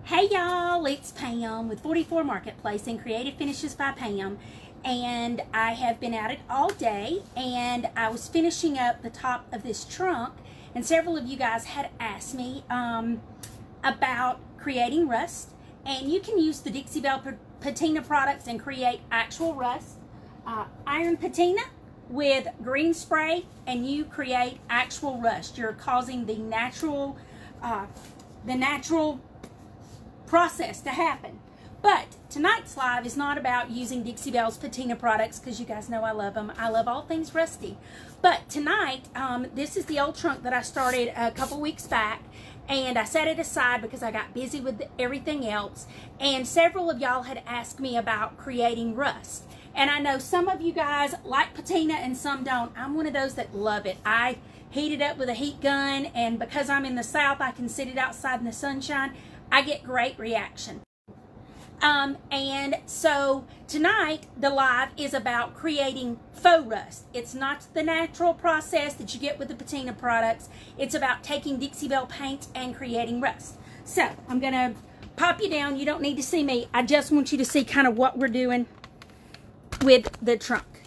Hey y'all, it's Pam with 44 Marketplace and Creative Finishes by Pam, and I have been at it all day, and I was finishing up the top of this trunk, and several of you guys had asked me about creating rust, and you can use the Dixie Belle Patina products and create actual rust. Iron patina with green spray, and you create actual rust. You're causing the natural process to happen. But tonight's live is not about using Dixie Belle's patina products, because you guys know I love them. I love all things rusty. But tonight, this is the old trunk that I started a couple weeks back, and I set it aside because I got busy with everything else, and several of y'all had asked me about creating rust. And I know some of you guys like patina and some don't. I'm one of those that love it. I heat it up with a heat gun, and because I'm in the South, I can sit it outside in the sunshine. I get great reaction. And so tonight the live is about creating faux rust. It's not the natural process that you get with the patina products. It's about taking Dixie Belle paint and creating rust. So I'm gonna pop you down. You don't need to see me. I just want you to see kind of what we're doing with the trunk.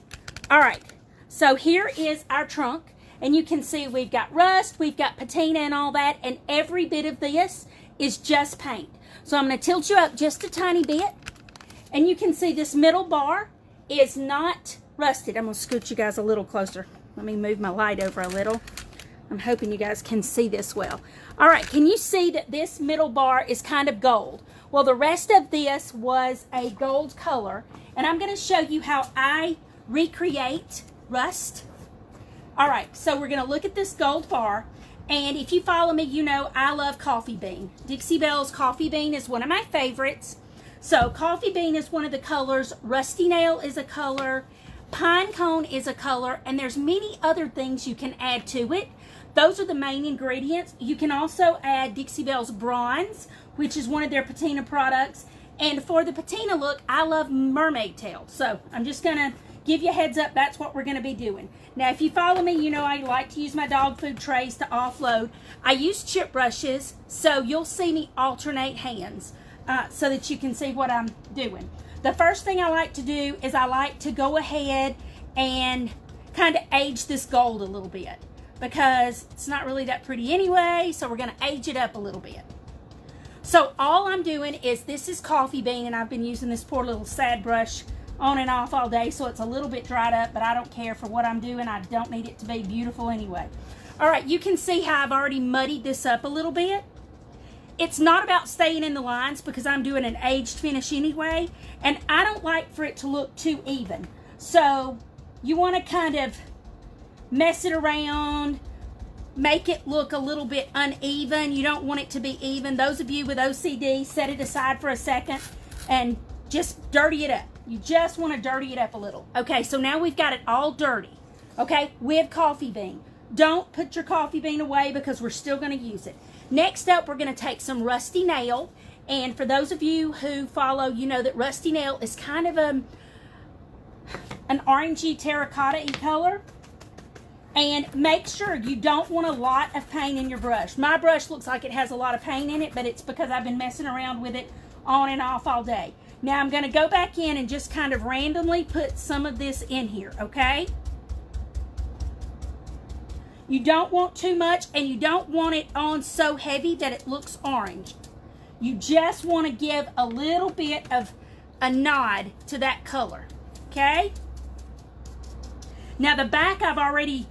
All right, so here is our trunk, and you can see we've got rust, we've got patina and all that, and every bit of this is just paint. So I'm going to tilt you up just a tiny bit, and you can see this middle bar is not rusted. I'm going to scoot you guys a little closer. Let me move my light over a little. I'm hoping you guys can see this well. All right, can you see that this middle bar is kind of gold? Well, the rest of this was a gold color, and I'm going to show you how I recreate rust. All right, so we're going to look at this gold bar. And if you follow me, you know I love coffee bean. Dixie Belle's coffee bean is one of my favorites. So coffee bean is one of the colors. Rusty nail is a color. Pine cone is a color. And there's many other things you can add to it. Those are the main ingredients. You can also add Dixie Belle's Bronze, which is one of their patina products. And for the patina look, I love Mermaid Tail. So I'm just going to give you a heads up, that's what we're going to be doing. Now, if you follow me, you know I like to use my dog food trays to offload. I use chip brushes, so you'll see me alternate hands so that you can see what I'm doing. The first thing I like to do is I like to go ahead and kind of age this gold a little bit, because it's not really that pretty anyway, so we're going to age it up a little bit. So all I'm doing is, this is coffee bean, and I've been using this poor little sad brush on and off all day, so it's a little bit dried up, but I don't care for what I'm doing. I don't need it to be beautiful anyway. All right, you can see how I've already muddied this up a little bit. It's not about staying in the lines, because I'm doing an aged finish anyway, and I don't like for it to look too even. So you want to kind of mess it around, make it look a little bit uneven. You don't want it to be even. Those of you with OCD, set it aside for a second and just dirty it up. You just want to dirty it up a little. Okay, so now we've got it all dirty, okay, with coffee bean. Don't put your coffee bean away, because we're still going to use it. Next up, we're going to take some rusty nail. And for those of you who follow, you know that rusty nail is kind of an orangey terracotta-y color. And make sure you don't want a lot of paint in your brush. My brush looks like it has a lot of paint in it, but it's because I've been messing around with it on and off all day. Now I'm going to go back in and just kind of randomly put some of this in here, okay? You don't want too much, and you don't want it on so heavy that it looks orange. You just want to give a little bit of a nod to that color, okay? Now the back I've already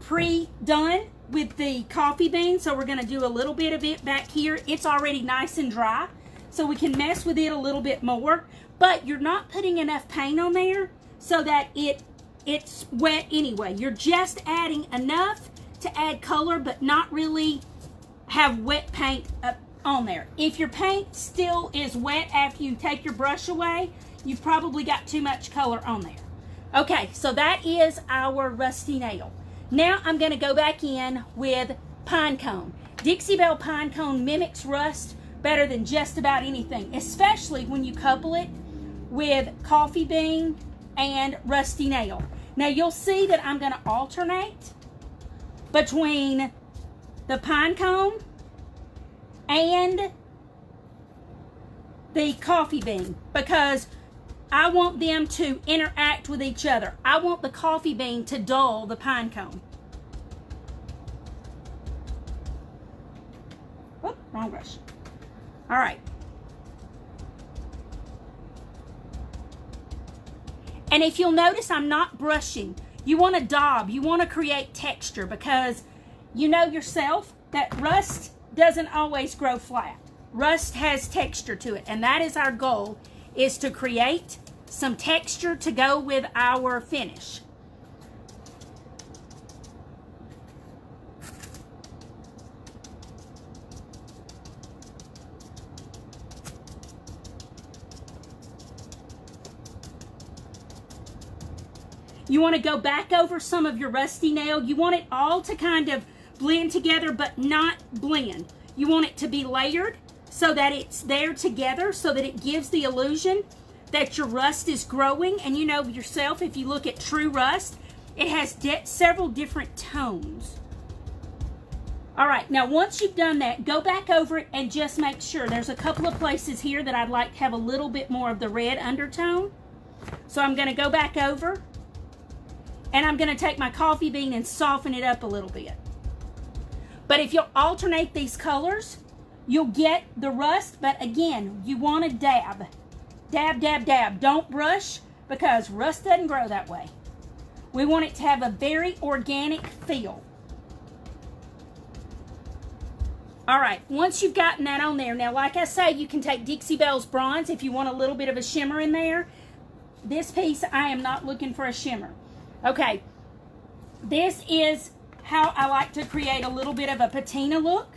pre-done with the coffee bean, so we're going to do a little bit of it back here. It's already nice and dry, so we can mess with it a little bit more, but you're not putting enough paint on there so that it's wet anyway. You're just adding enough to add color, but not really have wet paint up on there. If your paint still is wet after you take your brush away, you've probably got too much color on there. Okay, so that is our rusty nail. Now I'm going to go back in with pine cone. Dixie Belle pine cone mimics rust better than just about anything, especially when you couple it with coffee bean and rusty nail. Now you'll see that I'm going to alternate between the pine cone and the coffee bean because I want them to interact with each other. I want the coffee bean to dull the pine cone. Oh, wrong brush. All right. And if you'll notice, I'm not brushing. You want to daub. You want to create texture because you know yourself that rust doesn't always grow flat. Rust has texture to it, and that is our goal, is to create some texture to go with our finish. You want to go back over some of your rusty nail. You want it all to kind of blend together, but not blend. You want it to be layered so that it's there together, so that it gives the illusion that your rust is growing. And you know yourself, if you look at true rust, it has several different tones. All right, now once you've done that, go back over it and just make sure. There's a couple of places here that I'd like to have a little bit more of the red undertone. So I'm going to go back over, and I'm going to take my coffee bean and soften it up a little bit. But if you'll alternate these colors, you'll get the rust. But again, you want to dab. Dab, dab, dab. Don't brush because rust doesn't grow that way. We want it to have a very organic feel. All right, once you've gotten that on there, now like I say, you can take Dixie Belle's Bronze if you want a little bit of a shimmer in there. This piece, I am not looking for a shimmer. Okay, this is how I like to create a little bit of a patina look.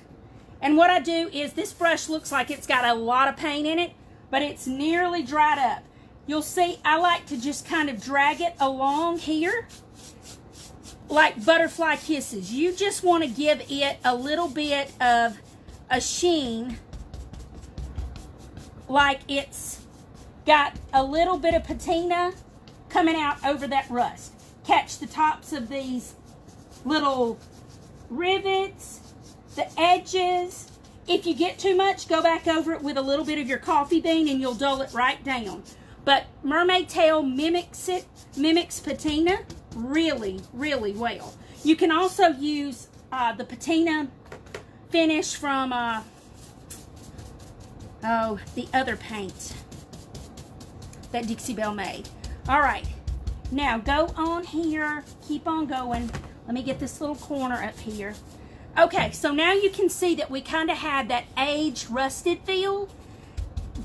And what I do is, this brush looks like it's got a lot of paint in it, but it's nearly dried up. You'll see I like to just kind of drag it along here like butterfly kisses. You just want to give it a little bit of a sheen, like it's got a little bit of patina coming out over that rust. Catch the tops of these little rivets, the edges. If you get too much, go back over it with a little bit of your coffee bean and you'll dull it right down. But Mermaid Tail mimics patina really, really well. You can also use the patina finish from the other paint that Dixie Belle made. All right, now go on here, keep on going. Let me get this little corner up here. Okay, so now you can see that we kind of had that aged, rusted feel,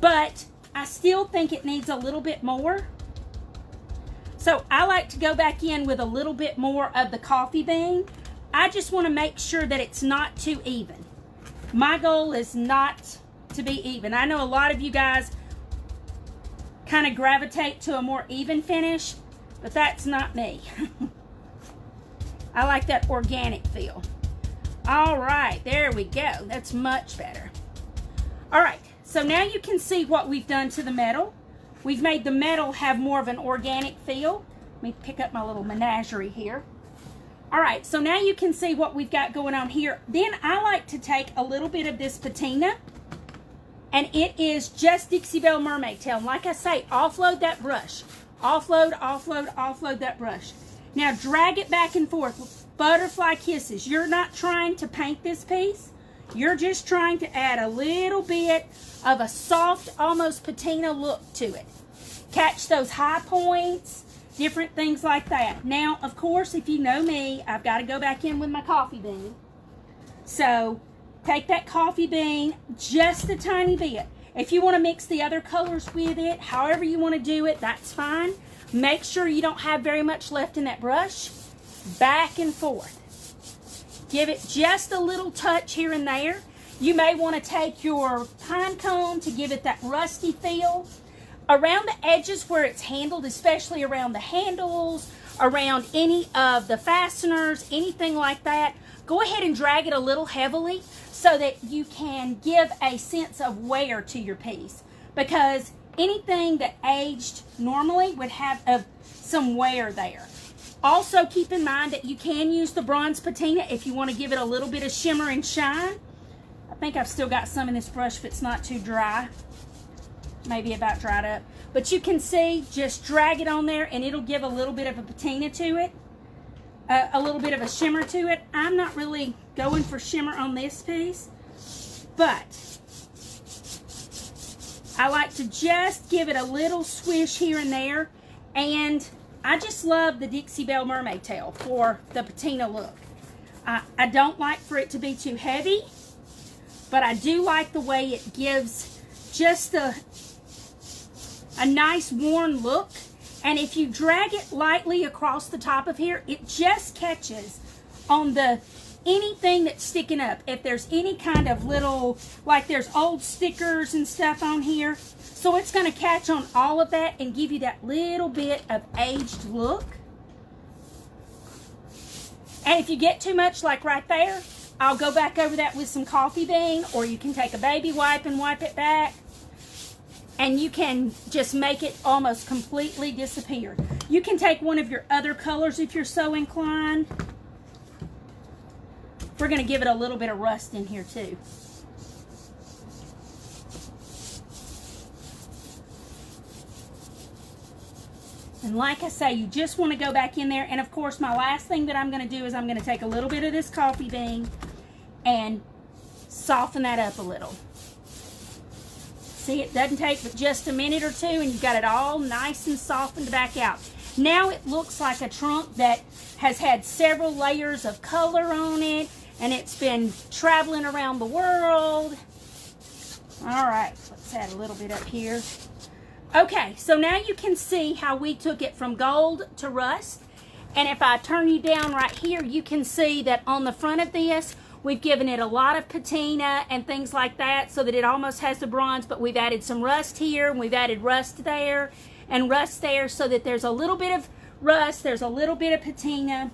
but I still think it needs a little bit more. So I like to go back in with a little bit more of the coffee bean. I just want to make sure that it's not too even. My goal is not to be even. I know a lot of you guys kind of gravitate to a more even finish, but that's not me. I like that organic feel. All right, there we go. That's much better. All right, so now you can see what we've done to the metal. We've made the metal have more of an organic feel. Let me pick up my little menagerie here. All right, so now you can see what we've got going on here. Then I like to take a little bit of this patina, and it is just Dixie Belle Mermaid Tail. And like I say, offload that brush. Offload, offload, offload that brush. Now drag it back and forth. Butterfly kisses. You're not trying to paint this piece. You're just trying to add a little bit of a soft, almost patina look to it. Catch those high points, different things like that. Now, of course, if you know me, I've got to go back in with my coffee bean. So take that coffee bean just a tiny bit. If you want to mix the other colors with it, however you want to do it, that's fine. Make sure you don't have very much left in that brush. Back and forth. Give it just a little touch here and there. You may want to take your pine cone to give it that rusty feel. Around the edges where it's handled, especially around the handles, around any of the fasteners, anything like that, go ahead and drag it a little heavily so that you can give a sense of wear to your piece. Because anything that aged normally would have some wear there. Also keep in mind that you can use the bronze patina if you want to give it a little bit of shimmer and shine. I think I've still got some in this brush if it's not too dry. maybe about dried up. But you can see, just drag it on there and it'll give a little bit of a patina to it. A little bit of a shimmer to it. I'm not really going for shimmer on this piece, but I like to just give it a little swish here and there. And I just love the Dixie Belle Mermaid Tail for the patina look. I don't like for it to be too heavy, but I do like the way it gives just a nice worn look. And if you drag it lightly across the top of here, it just catches on anything that's sticking up. If there's any kind of little, like there's old stickers and stuff on here. So it's going to catch on all of that and give you that little bit of aged look. And if you get too much, like right there, I'll go back over that with some coffee bean, or you can take a baby wipe and wipe it back. And you can just make it almost completely disappear. You can take one of your other colors if you're so inclined. We're going to give it a little bit of rust in here too. And like I say, you just want to go back in there. And of course, my last thing that I'm going to do is I'm going to take a little bit of this coffee bean and soften that up a little. See, it doesn't take but just a minute or two, and you've got it all nice and softened back out. Now it looks like a trunk that has had several layers of color on it, and it's been traveling around the world. All right, let's add a little bit up here. Okay, so now you can see how we took it from gold to rust. And if I turn you down right here, you can see that on the front of this, we've given it a lot of patina and things like that so that it almost has the bronze, but we've added some rust here, and we've added rust there and rust there so that there's a little bit of rust, there's a little bit of patina.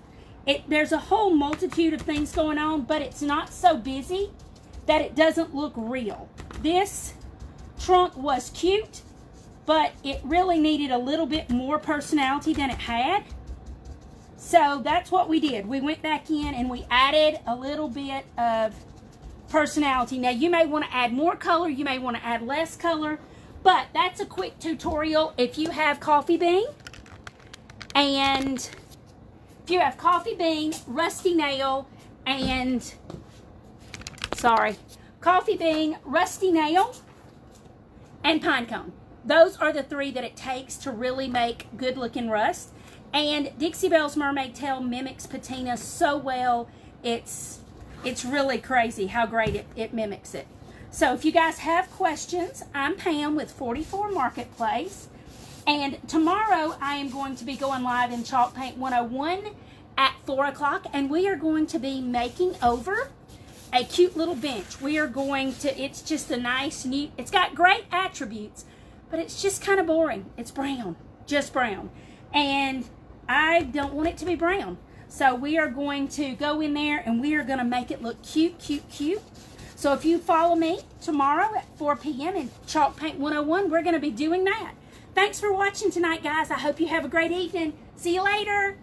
There's a whole multitude of things going on, but it's not so busy that it doesn't look real. This trunk was cute, but it really needed a little bit more personality than it had. So that's what we did. We went back in and we added a little bit of personality. Now you may want to add more color, you may want to add less color, but that's a quick tutorial if you have coffee bean. And if you have coffee bean, rusty nail, and coffee bean, rusty nail, and pine cone. Those are the three that it takes to really make good looking rust. And Dixie Belle's Mermaid Tail mimics patina so well, it's really crazy how great it mimics it. So if you guys have questions, I'm Pam with 44 Marketplace. And tomorrow I am going to be going live in Chalk Paint 101 at 4 o'clock. And we are going to be making over a cute little bench. We are going to, it's just a nice, neat, it's got great attributes, but it's just kind of boring. It's brown, just brown. And I don't want it to be brown. So we are going to go in there and we are going to make it look cute, cute, cute. So if you follow me tomorrow at 4 p.m. in Chalk Paint 101, we're going to be doing that. Thanks for watching tonight, guys. I hope you have a great evening. See you later.